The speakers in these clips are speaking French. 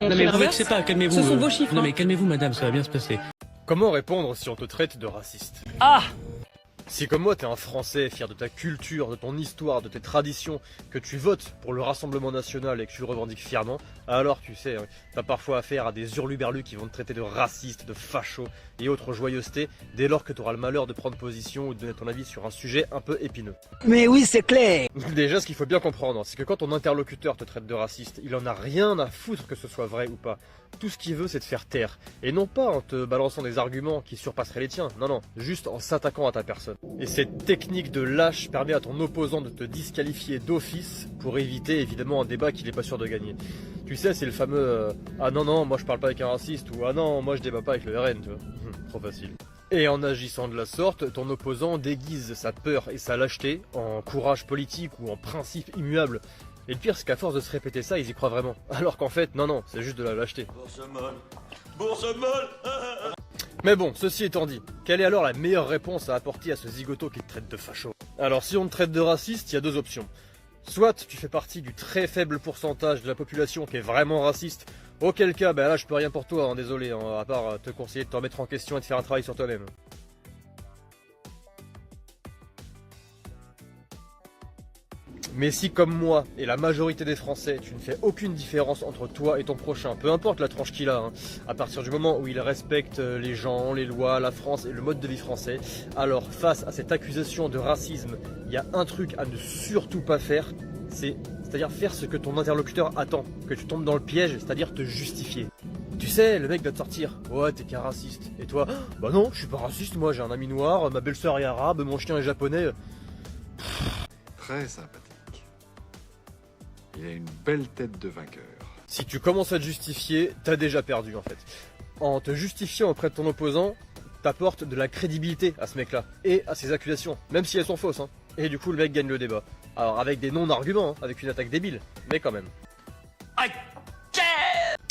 Non mais vous vexez pas, calmez-vous. Ce sont vos chiffres. Non mais calmez-vous madame, ça va bien se passer. Comment répondre si on te traite de raciste? Ah! Si comme moi t'es un Français fier de ta culture, de ton histoire, de tes traditions, que tu votes pour le Rassemblement National et que tu le revendiques fièrement, alors tu sais, t'as parfois affaire à des hurluberlus qui vont te traiter de raciste, de facho et autres joyeusetés dès lors que t'auras le malheur de prendre position ou de donner ton avis sur un sujet un peu épineux. Mais oui, c'est clair. Déjà, ce qu'il faut bien comprendre, c'est que quand ton interlocuteur te traite de raciste, il en a rien à foutre que ce soit vrai ou pas. Tout ce qu'il veut, c'est te faire taire. Et non pas en te balançant des arguments qui surpasseraient les tiens, non, juste en s'attaquant à ta personne. Et cette technique de lâche permet à ton opposant de te disqualifier d'office pour éviter évidemment un débat qu'il n'est pas sûr de gagner. Tu sais, c'est le fameux ah non, moi je parle pas avec un raciste » ou « Ah non, moi je débat pas avec le RN », tu vois. Trop facile. Et en agissant de la sorte, ton opposant déguise sa peur et sa lâcheté en courage politique ou en principe immuable. Et le pire, c'est qu'à force de se répéter ça, ils y croient vraiment. Alors qu'en fait, non, c'est juste de la lâcheté. Bourse molle. Mais bon, ceci étant dit, quelle est alors la meilleure réponse à apporter à ce zigoto qui te traite de facho? Alors si on te traite de raciste, il y a deux options. Soit tu fais partie du très faible pourcentage de la population qui est vraiment raciste, auquel cas, là je peux rien pour toi, désolé, à part te conseiller de te remettre en question et de faire un travail sur toi-même. Mais si comme moi et la majorité des Français, tu ne fais aucune différence entre toi et ton prochain, peu importe la tranche qu'il a, à partir du moment où il respecte les gens, les lois, la France et le mode de vie français, alors face à cette accusation de racisme, il y a un truc à ne surtout pas faire, c'est-à-dire faire ce que ton interlocuteur attend, que tu tombes dans le piège, c'est-à-dire te justifier. Tu sais, le mec va te sortir, ouais t'es qu'un raciste, et toi, bah non, je suis pas raciste, moi j'ai un ami noir, ma belle-sœur est arabe, mon chien est japonais. Très sympathique. Il a une belle tête de vainqueur. Si tu commences à te justifier, t'as déjà perdu en fait. En te justifiant auprès de ton opposant, t'apportes de la crédibilité à ce mec-là et à ses accusations, même si elles sont fausses. Et du coup, le mec gagne le débat. Alors avec des non-arguments, avec une attaque débile, mais quand même.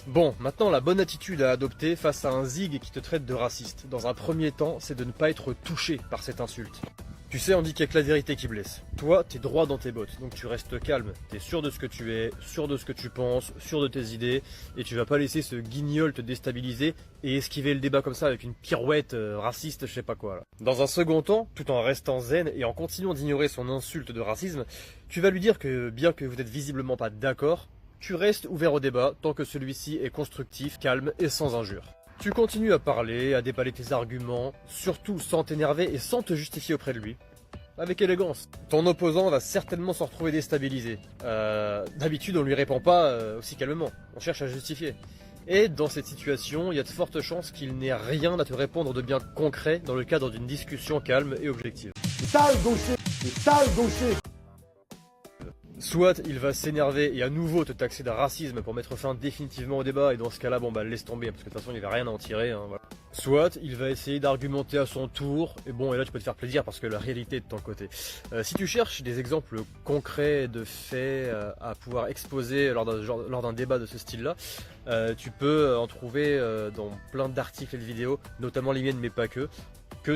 Bon, maintenant la bonne attitude à adopter face à un zig qui te traite de raciste, dans un premier temps, c'est de ne pas être touché par cette insulte. Tu sais, on dit qu'il n'y a que la vérité qui blesse. Toi, t'es droit dans tes bottes, donc tu restes calme. T'es sûr de ce que tu es, sûr de ce que tu penses, sûr de tes idées, et tu vas pas laisser ce guignol te déstabiliser et esquiver le débat comme ça avec une pirouette raciste, je sais pas quoi là. Dans un second temps, tout en restant zen et en continuant d'ignorer son insulte de racisme, tu vas lui dire que bien que vous n'êtes visiblement pas d'accord, tu restes ouvert au débat tant que celui-ci est constructif, calme et sans injure. Tu continues à parler, à déballer tes arguments, surtout sans t'énerver et sans te justifier auprès de lui. Avec élégance. Ton opposant va certainement s'en retrouver déstabilisé. D'habitude, on lui répond pas aussi calmement. On cherche à justifier. Et dans cette situation, il y a de fortes chances qu'il n'ait rien à te répondre de bien concret dans le cadre d'une discussion calme et objective. Sale gaucher. Soit il va s'énerver et à nouveau te taxer de racisme pour mettre fin définitivement au débat, et dans ce cas-là, laisse tomber, parce que de toute façon il va rien à en tirer. Voilà. Soit il va essayer d'argumenter à son tour, et là tu peux te faire plaisir parce que la réalité est de ton côté. Si tu cherches des exemples concrets de faits à pouvoir exposer lors d'un débat de ce style-là, tu peux en trouver dans plein d'articles et de vidéos, notamment les miennes mais pas que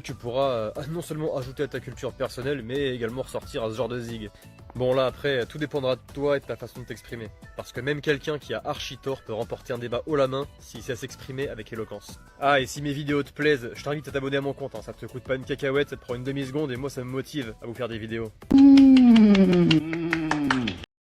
tu pourras non seulement ajouter à ta culture personnelle, mais également ressortir à ce genre de zig. Bon là après, tout dépendra de toi et de ta façon de t'exprimer. Parce que même quelqu'un qui a archi tort peut remporter un débat haut la main s'il sait s'exprimer avec éloquence. Ah, et si mes vidéos te plaisent, je t'invite à t'abonner à mon compte, ça te coûte pas une cacahuète, ça te prend une demi-seconde et moi ça me motive à vous faire des vidéos.